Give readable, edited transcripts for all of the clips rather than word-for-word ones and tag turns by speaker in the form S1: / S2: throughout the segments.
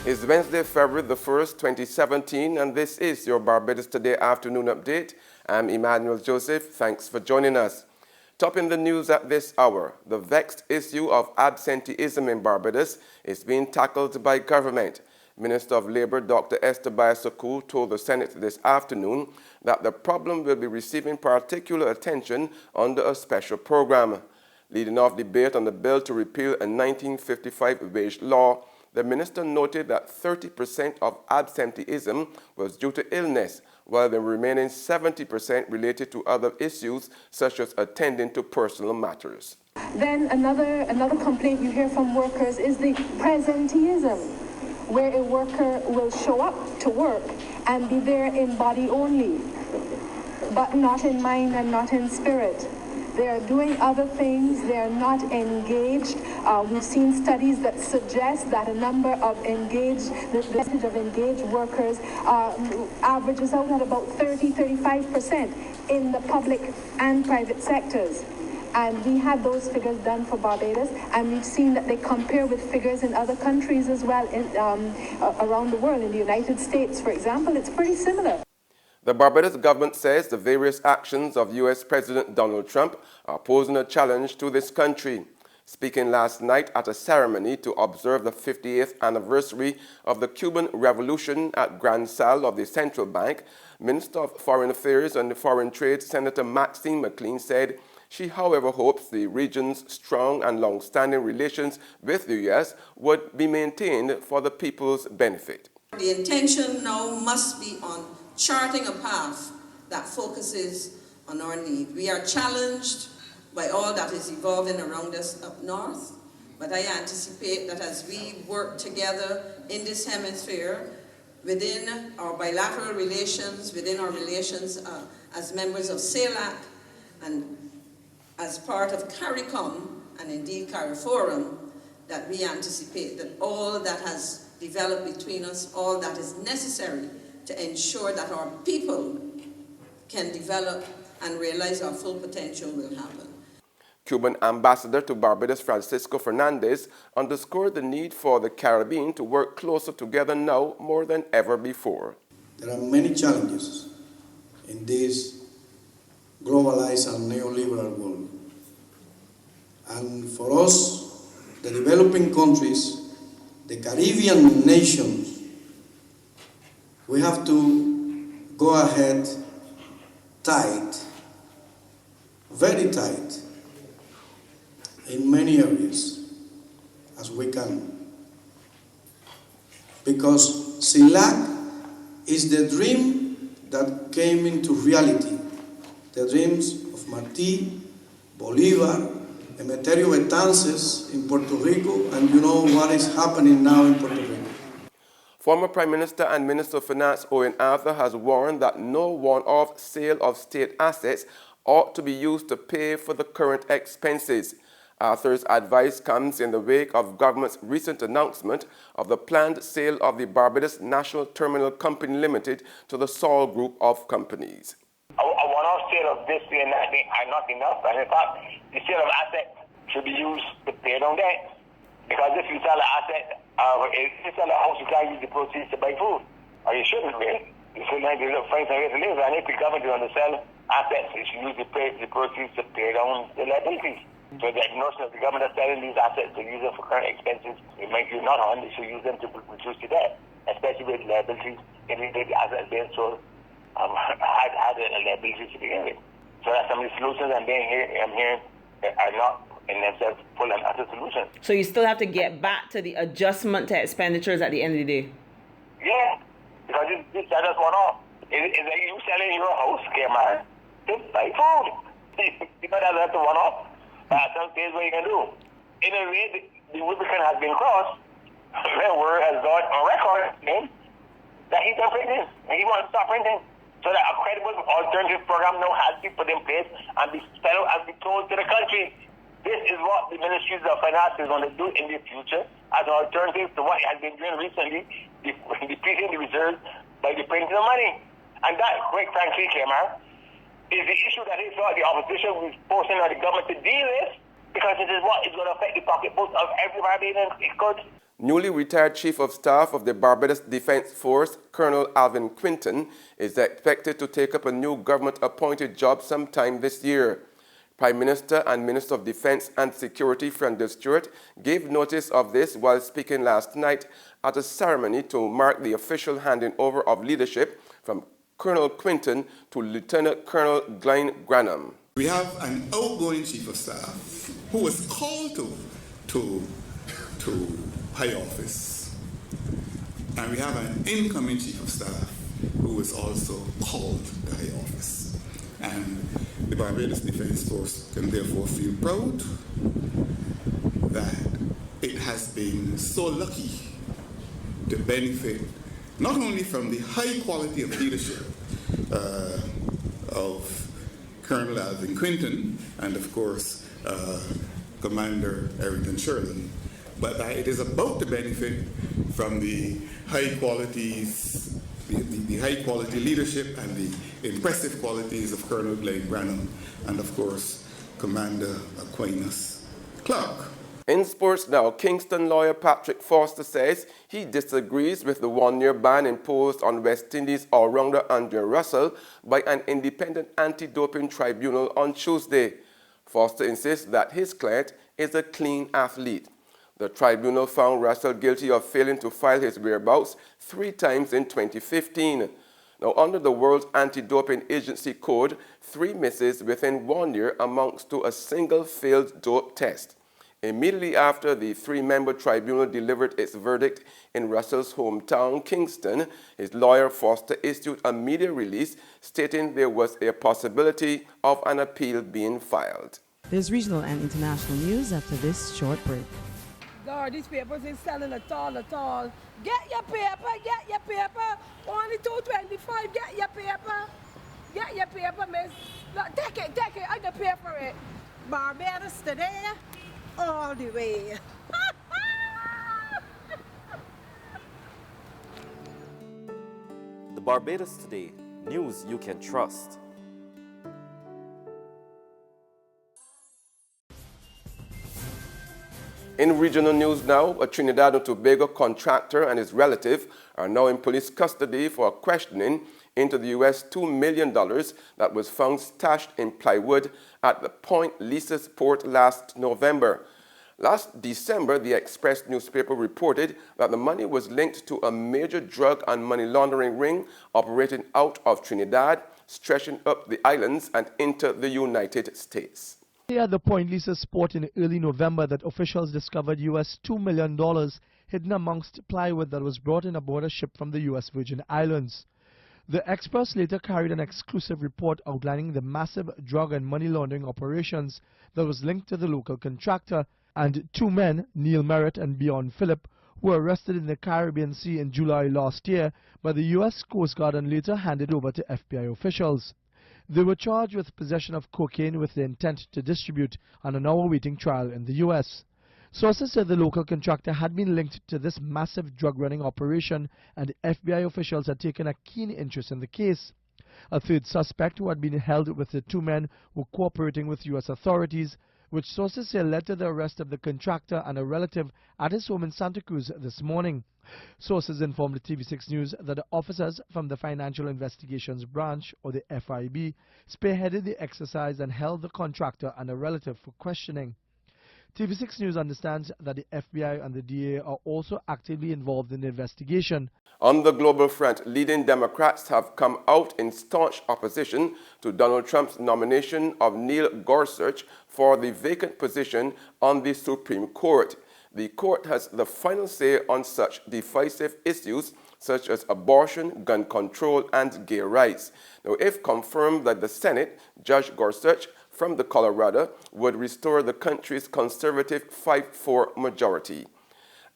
S1: It's Wednesday, February the 1st, 2017, and this is your Barbados Today afternoon update. I'm Emmanuel Joseph. Thanks for joining us. Topping the news at this hour, the vexed issue of absenteeism in Barbados is being tackled by government. Minister of Labour Dr. Esther Bayosoku told the Senate this afternoon that the problem will be receiving particular attention under a special program. Leading off debate on the bill to repeal a 1955 wage law, the minister noted that 30% of absenteeism was due to illness, while the remaining 70% related to other issues such as attending to personal matters.
S2: Then another complaint you hear from workers is the presenteeism, where a worker will show up to work and be there in body only, but not in mind and not in spirit. They are doing other things, they are not engaged. We've seen studies that suggest that a number of the percentage of engaged workers averages out at about 35% in the public and private sectors. And we had those figures done for Barbados, and we've seen that they compare with figures in other countries as well around the world. In the United States, for example, it's pretty similar.
S1: The Barbados government says the various actions of U.S. President Donald Trump are posing a challenge to this country. Speaking last night at a ceremony to observe the 50th anniversary of the Cuban Revolution at Grand Salle of the Central Bank, Minister of Foreign Affairs and Foreign Trade Senator Maxine McLean said she, however, hopes the region's strong and long-standing relations with the U.S. would be maintained for the people's benefit.
S3: The intention now must be on charting a path that focuses on our need. We are challenged by all that is evolving around us up north, but I anticipate that as we work together in this hemisphere, within our bilateral relations, within our relations as members of CELAC, and as part of CARICOM, and indeed CARIFORUM, that we anticipate that all that has developed between us, all that is necessary to ensure that our people can develop and realize our full potential will happen.
S1: Cuban Ambassador to Barbados Francisco Fernandez underscored the need for the Caribbean to work closer together now more than ever before.
S4: There are many challenges in this globalized and neoliberal world. And for us, the developing countries, the Caribbean nations, we have to go ahead tight, very tight, in many areas as we can. Because CELAC is the dream that came into reality, the dreams of Martí, Bolívar, Emeterio Betances in Puerto Rico, and you know what is happening now in Puerto Rico.
S1: Former Prime Minister and Minister of Finance Owen Arthur has warned that no one-off sale of state assets ought to be used to pay for the current expenses. Arthur's advice comes in the wake of government's recent announcement of the planned sale of the Barbados National Terminal Company Limited to the Saul Group of companies.
S5: A one-off sale of this and that are not enough, and in fact, the sale of assets should be used to pay down debt. Because if you sell an asset, if you sell a house, you can't use the proceeds to buy food. Or you shouldn't really. You should have to find some way to live. And if the government is going to sell assets, it should use the proceeds to pay down the liabilities. So the notion of the government is selling these assets to use them for current expenses, it might be not on, they should use them to reduce the debt, especially with liabilities. If the assets being sold had a liability to begin with. So that's some of the solutions I'm hearing are not in themselves full and utter solutions.
S6: So you still have to get back to the adjustment to expenditures at the end of the day?
S5: Yeah, because this that just one off. It's like you selling your house, man, to buy food. You know that's the one off. Some things what you can do. In a way, the Rubicon has been crossed. The word has got on record that he's done printing, and he wants to stop printing. So that a credible alternative program now has to be put in place and be spelled and be told to the country. This is what the Ministries of Finance is going to do in the future as an alternative to what it has been doing recently, depleting the reserves by the printing of money. And that, quite frankly, Kemar, is the issue that they thought the opposition was forcing the government to deal with. because it is what is going to affect the pocketbook of every Barbadian. It could.
S1: Newly retired Chief of Staff of the Barbados Defense Force, Colonel Alvin Quinton, is expected to take up a new government-appointed job sometime this year. Prime Minister and Minister of Defense and Security Frenda Stewart gave notice of this while speaking last night at a ceremony to mark the official handing over of leadership from Colonel Quinton to Lieutenant Colonel Glenn Granham.
S7: We have an outgoing Chief of Staff who was called to high office, and we have an incoming Chief of Staff who was also called to high office. And the Barbados Defense Force can therefore feel proud that it has been so lucky to benefit not only from the high quality of leadership of Colonel Alvin Quinton and, of course, Commander Errington Sherlin, but that it is about to benefit from the high qualities, the high quality leadership and the impressive qualities of Colonel Glenn Granham and, of course, Commander Aquinas Clark.
S1: In sports now, Kingston lawyer Patrick Foster says he disagrees with the one-year ban imposed on West Indies all-rounder Andre Russell by an independent anti-doping tribunal on Tuesday. Foster insists that his client is a clean athlete. The tribunal found Russell guilty of failing to file his whereabouts 3 times in 2015. Now, under the World Anti-Doping Agency Code, 3 misses within 1 year amounts to a single failed dope test. Immediately after the 3-member tribunal delivered its verdict in Russell's hometown, Kingston, his lawyer Foster issued a media release stating there was a possibility of an appeal being filed.
S8: There's regional and international news after this short break.
S9: God, these papers ain't selling at all. Get your paper. Only $2.25, get your paper, miss. Look, take it, I can pay for it. Barbados today, all the way.
S10: The Barbados Today, news you can trust.
S1: In regional news now, a Trinidad and Tobago contractor and his relative are now in police custody for questioning into the US $2 million that was found stashed in plywood at the Point Lisas port last November. Last December, the Express newspaper reported that the money was linked to a major drug and money laundering ring operating out of Trinidad, stretching up the islands and into the United States.
S11: At the Point Lisas port in early November that officials discovered US $2 million hidden amongst plywood that was brought in aboard a ship from the US Virgin Islands. The Express later carried an exclusive report outlining the massive drug and money laundering operations that was linked to the local contractor, and 2 men, Neil Merritt and Bjorn Phillip, were arrested in the Caribbean Sea in July last year by the US Coast Guard and later handed over to FBI officials. They were charged with possession of cocaine with the intent to distribute and are now awaiting trial in the U.S. Sources said the local contractor had been linked to this massive drug-running operation, and FBI officials had taken a keen interest in the case. A third suspect who had been held with the 2 men were cooperating with U.S. authorities, which sources say led to the arrest of the contractor and a relative at his home in Santa Cruz this morning. Sources informed TV6 News that the officers from the Financial Investigations Branch, or the FIB, spearheaded the exercise and held the contractor and a relative for questioning. TV6 News understands that the FBI and the DA are also actively involved in the investigation.
S1: On the global front, leading Democrats have come out in staunch opposition to Donald Trump's nomination of Neil Gorsuch for the vacant position on the Supreme Court. The court has the final say on such divisive issues such as abortion, gun control, and gay rights. Now, if confirmed that the Senate, Judge Gorsuch from the Colorado would restore the country's conservative 5-4 majority.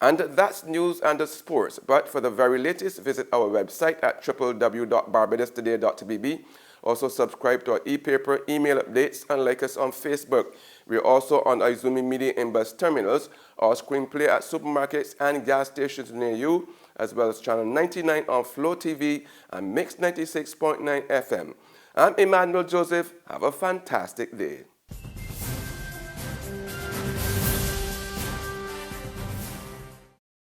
S1: And that's news and sports. But for the very latest, visit our website at www.barbadostoday.bb. Also subscribe to our e-paper, email updates, and like us on Facebook. We're also on Izumi Media in bus terminals, our screenplay at supermarkets and gas stations near you, as well as channel 99 on Flow TV and Mix 96.9 FM. I'm Emmanuel Joseph. Have a fantastic day.